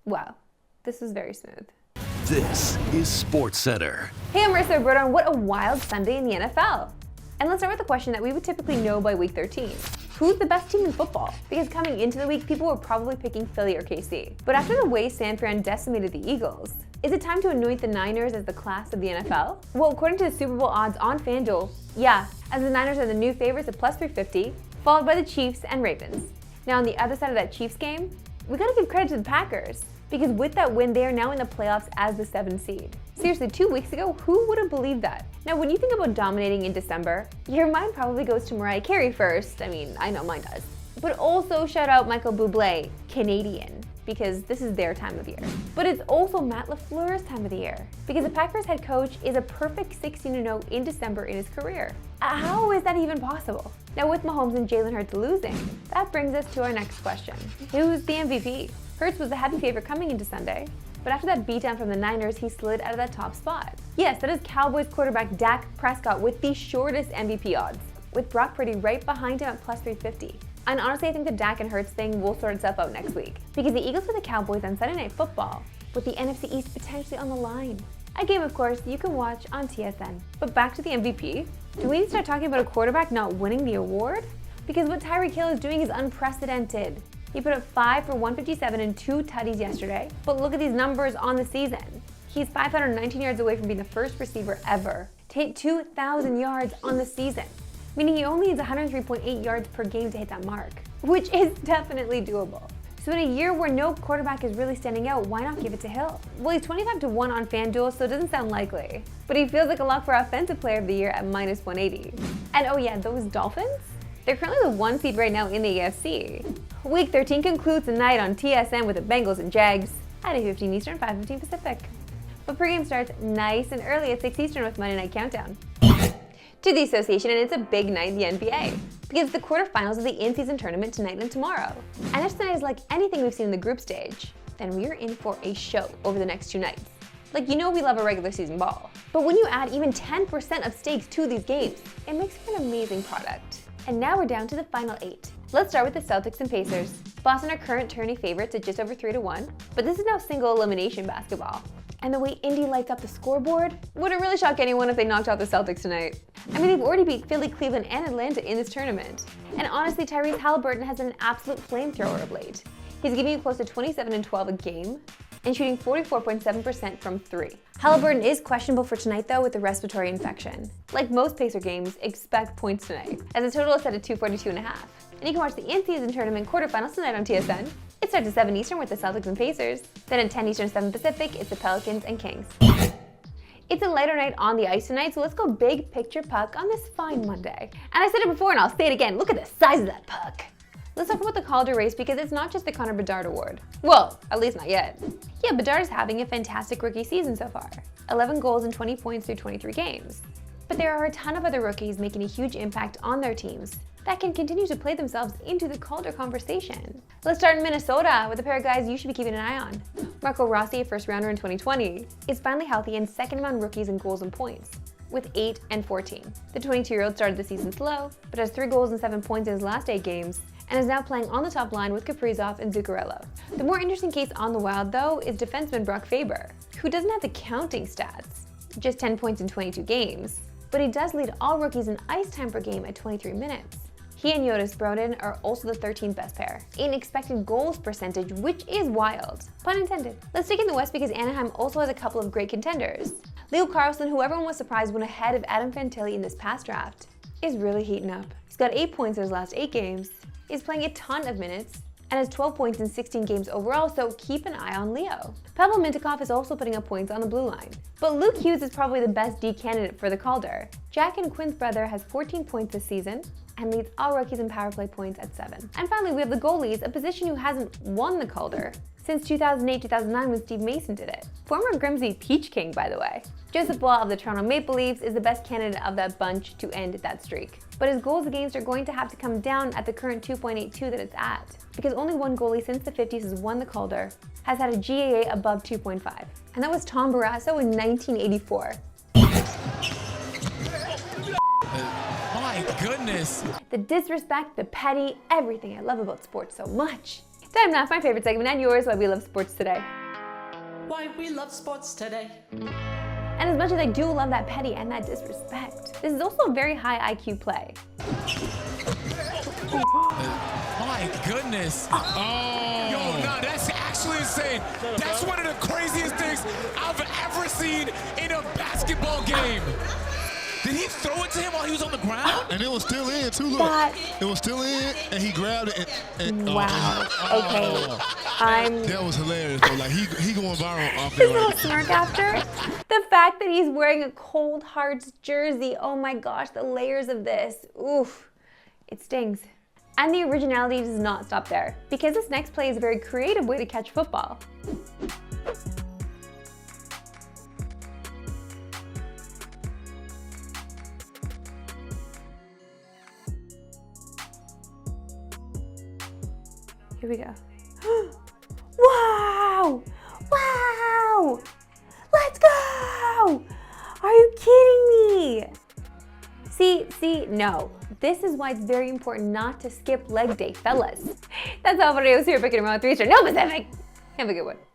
Wow, this was very smooth. This is Sportscentre. Hey, I'm Marissa Broder, and what a wild Sunday in the NFL. And let's start with a question that we would typically know by week 13. Who's the best team in football? Because coming into the week, people were probably picking Philly or KC. But after the way San Fran decimated the Eagles, is it time to anoint the Niners as the class of the NFL? Well, according to the Super Bowl odds on FanDuel, yeah, as the Niners are the new favorites at plus 350, followed by the Chiefs and Ravens. Now on the other side of that Chiefs game, we gotta give credit to the Packers, because with that win, they are now in the playoffs as the 7th seed. Seriously, 2 weeks ago, who would have believed that? Now, when you think about dominating in December, your mind probably goes to Mariah Carey first. I mean, I know mine does. But also shout out Michael Bublé, Canadian, because this is their time of year. But it's also Matt LaFleur's time of the year, because the Packers head coach is a perfect 16-0 in December in his career. How is that even possible? Now, with Mahomes and Jalen Hurts losing, that brings us to our next question. Who's the MVP? Hurts was the heavy favorite coming into Sunday, but after that beatdown from the Niners, he slid out of that top spot. Yes, that is Cowboys quarterback Dak Prescott with the shortest MVP odds, with Brock Purdy right behind him at plus 350. And honestly, I think the Dak and Hurts thing will sort itself out next week, because the Eagles play the Cowboys on Sunday Night Football, with the NFC East potentially on the line. A game, of course, you can watch on TSN. But back to the MVP. Do we need to start talking about a quarterback not winning the award? Because what Tyreek Hill is doing is unprecedented. He put up 5 for 157 and 2 tutties yesterday, but look at these numbers on the season. He's 519 yards away from being the first receiver ever to hit 2,000 yards on the season, meaning he only needs 103.8 yards per game to hit that mark, which is definitely doable. So in a year where no quarterback is really standing out, why not give it to Hill? Well, he's 25-1 on FanDuel, so it doesn't sound likely, but he feels like a lock for Offensive Player of the Year at minus 180. And oh yeah, those Dolphins? They're currently the 1 seed right now in the AFC. Week 13 concludes tonight on TSN with the Bengals and Jags at 8:15 Eastern, 5:15 Pacific. But pregame starts nice and early at 6 Eastern with Monday Night Countdown to the association, and it's a big night in the NBA because the quarterfinals of the in-season tournament tonight and tomorrow. And if tonight is like anything we've seen in the group stage, then we are in for a show over the next 2 nights. Like, you know we love a regular season ball, but when you add even 10% of stakes to these games, it makes for an amazing product. And now we're down to the final 8. Let's start with the Celtics and Pacers. Boston are current tourney favorites at just over 3-1, but this is now single elimination basketball. And the way Indy lights up the scoreboard wouldn't really shock anyone if they knocked out the Celtics tonight. I mean, they've already beat Philly, Cleveland, and Atlanta in this tournament. And honestly, Tyrese Halliburton has been an absolute flamethrower of late. He's giving you close to 27 and 12 a game and shooting 44.7% from 3. Halliburton is questionable for tonight though with a respiratory infection. Like most Pacer games, expect points tonight, as the total is set at 242.5. And you can watch the in-season tournament quarterfinals tonight on TSN. It starts at 7 Eastern with the Celtics and Pacers. Then at 10 Eastern, 7 Pacific, it's the Pelicans and Kings. It's a lighter night on the ice tonight, so let's go big picture puck on this fine Monday. And I said it before and I'll say it again, look at the size of that puck. Let's talk about the Calder race because it's not just the Connor Bedard award. Well, at least not yet. Yeah, Bedard is having a fantastic rookie season so far. 11 goals and 20 points through 23 games. But there are a ton of other rookies making a huge impact on their teams that can continue to play themselves into the Calder conversation. Let's start in Minnesota with a pair of guys you should be keeping an eye on. Marco Rossi, a first rounder in 2020, is finally healthy and second among rookies in goals and points, with 8 and 14. The 22-year-old started the season slow, but has 3 goals and 7 points in his last 8 games, and is now playing on the top line with Kaprizov and Zuccarello. The more interesting case on the Wild, though, is defenseman Brock Faber, who doesn't have the counting stats, just 10 points in 22 games, but he does lead all rookies in ice time per game at 23 minutes. He and Jonas Brodin are also the 13th best pair in expected goals percentage, which is wild. Pun intended. Let's stick in the West because Anaheim also has a couple of great contenders. Leo Carlsson, who everyone was surprised went ahead of Adam Fantilli in this past draft, is really heating up. He's got 8 points in his last 8 games, is playing a ton of minutes, and has 12 points in 16 games overall, so keep an eye on Leo. Pavel Mintyukov is also putting up points on the blue line. But Luke Hughes is probably the best D candidate for the Calder. Jack and Quinn's brother has 14 points this season and leads all rookies in power play points at 7. And finally, we have the goalies, a position who hasn't won the Calder since 2008-2009 when Steve Mason did it. Former Grimsby Peach King, by the way. Joseph Bois of the Toronto Maple Leafs is the best candidate of that bunch to end that streak. But his goals against are going to have to come down at the current 2.82 that it's at, because only one goalie since the 50s has won the Calder has had a GAA above 2.5, and that was Tom Barrasso in 1984. My goodness. The disrespect, the petty, everything I love about sports so much. It's Time now for my favorite segment and yours, Why We Love Sports Today. Why we love sports today. And as much as I do love that petty and that disrespect, this is also a very high IQ play. My goodness. Oh. Yo, no, that's actually insane. That's one of the craziest things I've ever seen in a basketball game. Did he throw it to him while he was on the ground? And it was still in, too, look. It was still in, and he grabbed it. Wow. Okay. That was hilarious, though. Like, he going viral off His there. little smirk after. The fact that he's wearing a Cold Hearts jersey. Oh my gosh, the layers of this. Oof. It stings. And the originality does not stop there, because this next play is a very creative way to catch football. Here we go. Wow! Wow! Let's go! Are you kidding me? See, no. This is why it's very important not to skip leg day, fellas. That's all for today. We'll see you back in tomorrow with 3 star. No Pacific! Have a good one.